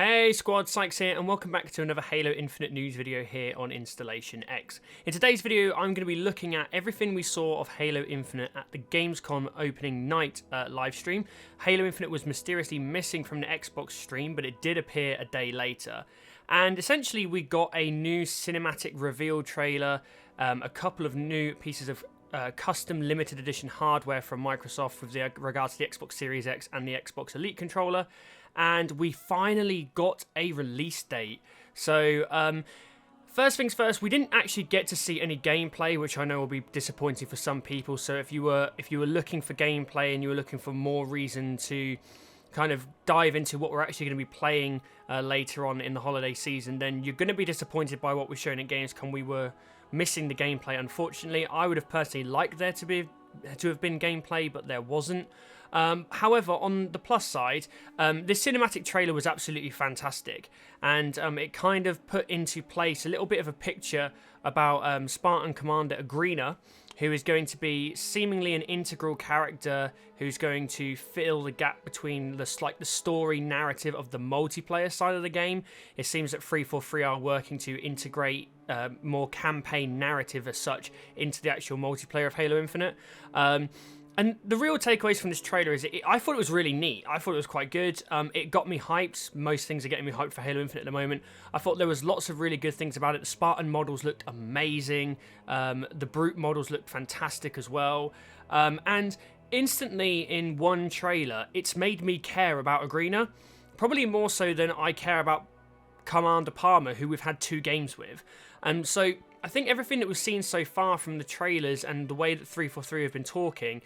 Hey squad, Sykes here, and welcome back to another Halo Infinite news video here on InstallationX. In today's video, I'm going to be looking at everything we saw of Halo Infinite at the Gamescom opening night livestream. Halo Infinite was mysteriously missing from the Xbox stream, but it did appear a day later. And essentially, we got a new cinematic reveal trailer, a couple of new pieces of custom limited edition hardware from Microsoft with regards to the Xbox Series X and the Xbox Elite controller. And we finally got a release date. So, first things first, we didn't actually get to see any gameplay, which I know will be disappointing for some people. So if you were looking for gameplay and you were looking for more reason to kind of dive into what we're actually going to be playing later on in the holiday season, then you're going to be disappointed by what we're showing at Gamescom. We were missing the gameplay, unfortunately. I would have personally liked there to have been gameplay, but there wasn't. However, on the plus side, this cinematic trailer was absolutely fantastic, and it kind of put into place a little bit of a picture about Spartan Commander Agrina, who is going to be seemingly an integral character who's going to fill the gap between the story narrative of the multiplayer side of the game. It seems that 343 are working to integrate more campaign narrative as such into the actual multiplayer of Halo Infinite. And the real takeaways from this trailer is I thought it was really neat. I thought it was quite good. It got me hyped. Most things are getting me hyped for Halo Infinite at the moment. I thought there was lots of really good things about it. The Spartan models looked amazing. The Brute models looked fantastic as well. And instantly in one trailer, it's made me care about Agrina. Probably more so than I care about Commander Palmer, who we've had 2 games with. And so I think everything that we've seen so far from the trailers and the way that 343 have been talking,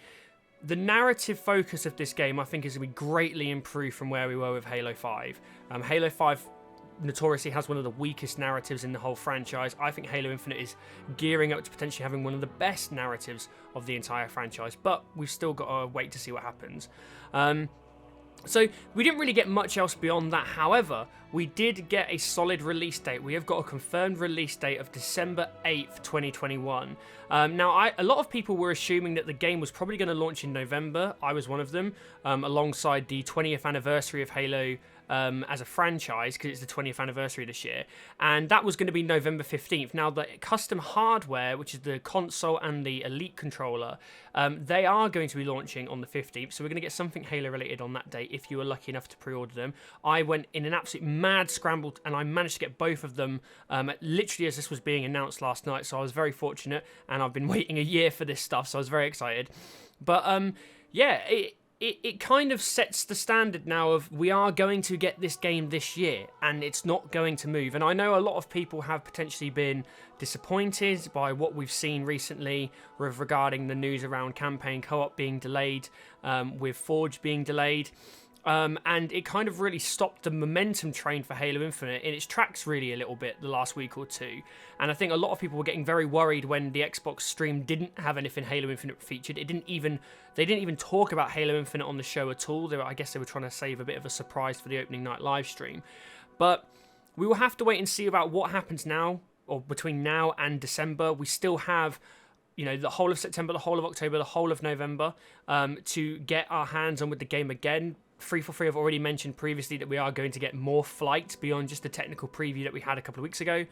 the narrative focus of this game, I think, is going to be greatly improved from where we were with Halo 5. Halo 5 notoriously has one of the weakest narratives in the whole franchise. I think Halo Infinite is gearing up to potentially having one of the best narratives of the entire franchise, but we've still got to wait to see what happens. So we didn't really get much else beyond that. However, we did get a solid release date. We have got a confirmed release date of December 8th, 2021. Now, a lot of people were assuming that the game was probably going to launch in November. I was one of them, alongside the 20th anniversary of Halo as a franchise, because it's the 20th anniversary this year, and that was going to be November 15th. Now, the custom hardware, which is the console and the Elite controller, they are going to be launching on the 15th, so we're going to get something Halo related on that day if you were lucky enough to pre-order them. I went in an absolute mad scramble and I managed to get both of them literally as this was being announced last night, so I was very fortunate, and I've been waiting a year for this stuff, so I was very excited. But yeah, it kind of sets the standard now of we are going to get this game this year, and it's not going to move. And I know a lot of people have potentially been disappointed by what we've seen recently regarding the news around campaign co-op being delayed, with Forge being delayed. And it kind of really stopped the momentum train for Halo Infinite in its tracks really a little bit the last week or two. And I think a lot of people were getting very worried when the Xbox stream didn't have anything Halo Infinite featured. They didn't even talk about Halo Infinite on the show at all. I guess they were trying to save a bit of a surprise for the opening night live stream. But we will have to wait and see about what happens now, or between now and December. We still have, the whole of September, the whole of October, the whole of November to get our hands on with the game again. 343 have already mentioned previously that we are going to get more flight beyond just the technical preview that we had a couple of weeks ago.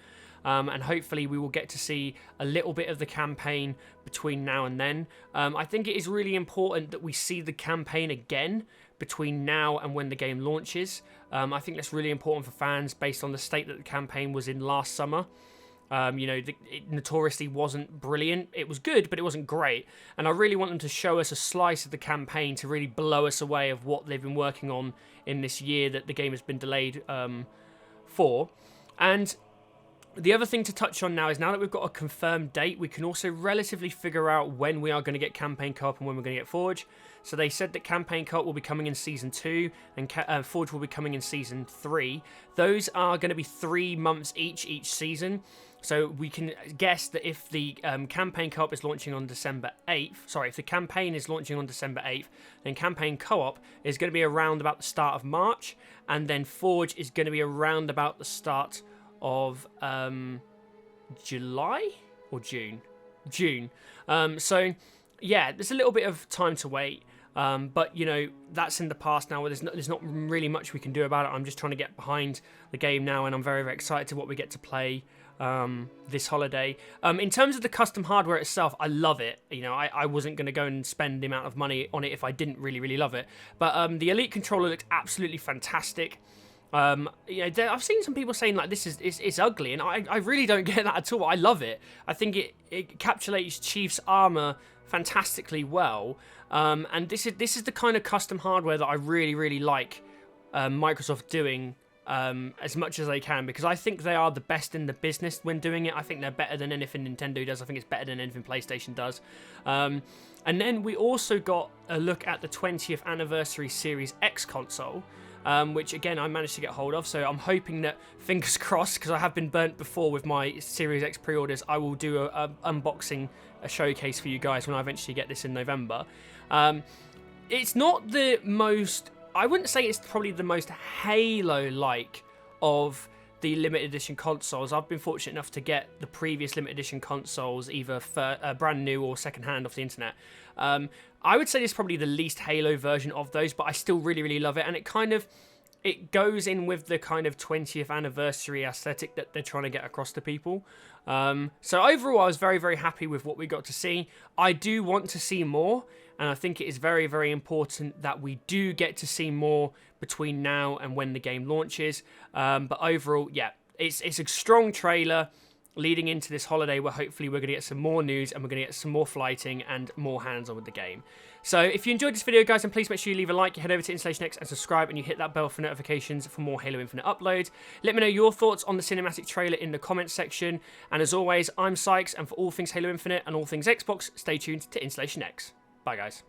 And hopefully we will get to see a little bit of the campaign between now and then. I think it is really important that we see the campaign again between now and when the game launches. I think that's really important for fans based on the state that the campaign was in last summer. It notoriously wasn't brilliant. It was good, but it wasn't great. And I really want them to show us a slice of the campaign to really blow us away of what they've been working on in this year that the game has been delayed for. And the other thing to touch on now is, now that we've got a confirmed date, we can also relatively figure out when we are going to get campaign co-op and when we're going to get Forge. So they said that campaign co-op will be coming in Season 2 and Forge will be coming in Season 3. Those are going to be 3 months each season. So we can guess that if the campaign co-op is launching on December 8th, if the campaign is launching on December 8th, then campaign co-op is going to be around about the start of March, and then Forge is going to be around about the start of July or June. So yeah, there's a little bit of time to wait. But, you know, that's in the past now. There's not really much we can do about it. I'm just trying to get behind the game now, and I'm very, very excited to what we get to play this holiday. In terms of the custom hardware itself, I love it. You know, I wasn't going to go and spend the amount of money on it if I didn't really, really love it. But the Elite controller looks absolutely fantastic. You know, I've seen some people saying like this is ugly, and I really don't get that at all. I love it. I think it encapsulates Chief's armor fantastically well, and this is the kind of custom hardware that I really, really like Microsoft doing as much as they can, because I think they are the best in the business when doing it. I think they're better than anything Nintendo does. I think it's better than anything PlayStation does. And then we also got a look at the 20th anniversary Series X console, which again I managed to get hold of, so I'm hoping that, fingers crossed, because I have been burnt before with my Series X pre-orders, I will do a unboxing, a showcase for you guys when I eventually get this in November. It's not the most, I wouldn't say it's probably the most Halo-like of the limited edition consoles. I've been fortunate enough to get the previous limited edition consoles either brand new or second hand off the internet. I would say this is probably the least Halo version of those, but I still really, really love it, and it goes in with the kind of 20th anniversary aesthetic that they're trying to get across to people. So overall, I was very, very happy with what we got to see. I do want to see more, and I think it is very, very important that we do get to see more between now and when the game launches. But overall, yeah, it's a strong trailer leading into this holiday where hopefully we're going to get some more news and we're going to get some more flighting and more hands-on with the game. So if you enjoyed this video, guys, then please make sure you leave a like, you head over to InstallationX and subscribe, and you hit that bell for notifications for more Halo Infinite uploads. Let me know your thoughts on the cinematic trailer in the comments section. And as always, I'm Sykes, and for all things Halo Infinite and all things Xbox, stay tuned to InstallationX. Bye, guys.